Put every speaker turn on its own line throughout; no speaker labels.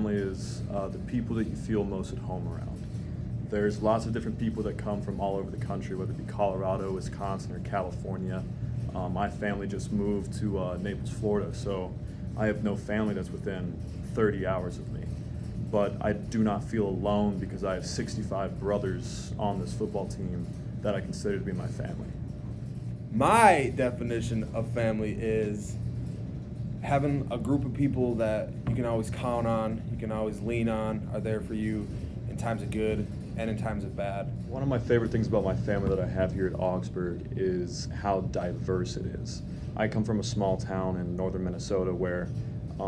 family is the people that you feel most at home around. There's lots of different people that come from all over the country, whether it be Colorado, Wisconsin, or California. My family just moved to Naples, Florida, so I have no family that's within 30 hours of me. But I do not feel alone because I have 65 brothers on this football team that I consider to be my family.
My definition of family is having a group of people that you can always count on, you can always lean on, are there for you in times of good and in times of bad.
One of my favorite things about my family that I have here at Augsburg is how diverse it is. I come from a small town in northern Minnesota where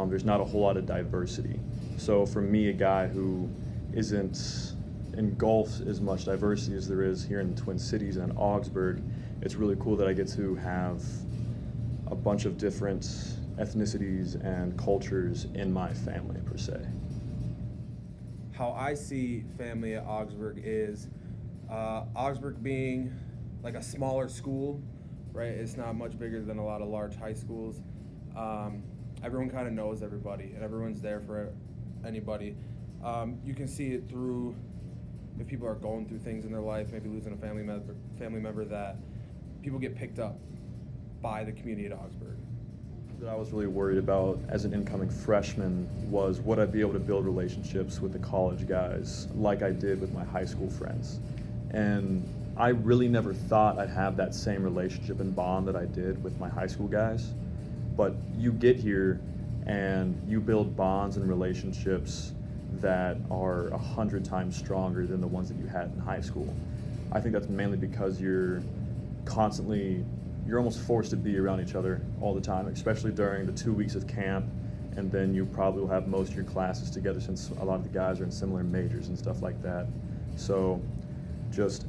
there's not a whole lot of diversity. So for me, a guy who isn't engulfed as much diversity as there is here in the Twin Cities and Augsburg, it's really cool that I get to have a bunch of different ethnicities and cultures in my family, per se.
How I see family at Augsburg is Augsburg being like a smaller school, right? It's not much bigger than a lot of large high schools. Everyone kind of knows everybody, and everyone's there for anybody. You can see it through if people are going through things in their life, maybe losing a family member, that people get picked up by the community at Augsburg.
What I was really worried about as an incoming freshman was would I be able to build relationships with the college guys like I did with my high school friends. And I really never thought I'd have that same relationship and bond that I did with my high school guys. But you get here and you build bonds and relationships that are 100 times stronger than the ones that you had in high school. I think that's mainly because you're almost forced to be around each other all the time, especially during the 2 weeks of camp, and then you probably will have most of your classes together since a lot of the guys are in similar majors and stuff like that. So just,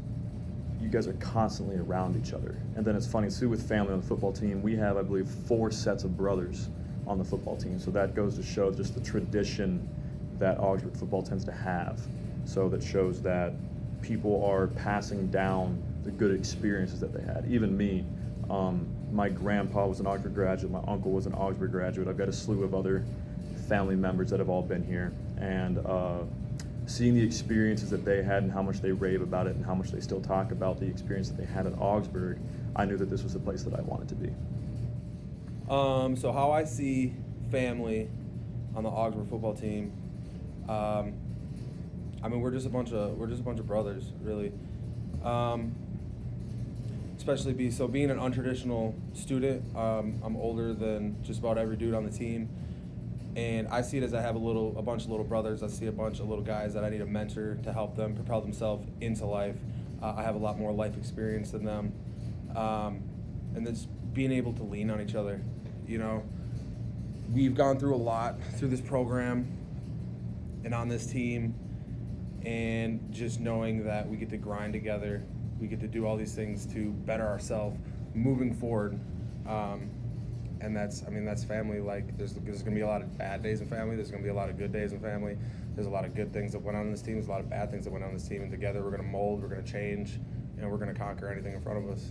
you guys are constantly around each other. And then it's funny too, with family on the football team, we have, I believe, 4 sets of brothers on the football team. So that goes to show just the tradition that Augsburg football tends to have. So that shows that people are passing down the good experiences that they had. Even me, my grandpa was an Augsburg graduate, my uncle was an Augsburg graduate. I've got a slew of other family members that have all been here. And seeing the experiences that they had and how much they rave about it and how much they still talk about the experience that they had at Augsburg, I knew that this was the place that I wanted to be.
So how I see family on the Augsburg football team, I mean, we're just a bunch of brothers, really. Especially being an untraditional student, I'm older than just about every dude on the team, and I see it as I have a bunch of little brothers. I see a bunch of little guys that I need a mentor to help them propel themselves into life. I have a lot more life experience than them, and just being able to lean on each other. You know, we've gone through a lot through this program and on this team, and just knowing that we get to grind together, we get to do all these things to better ourselves moving forward, and that's family. Like there's gonna be a lot of bad days in family, there's gonna be a lot of good days in family, there's a lot of good things that went on in this team, there's a lot of bad things that went on in this team, and together we're gonna mold, we're gonna change, and we're gonna conquer anything in front of us.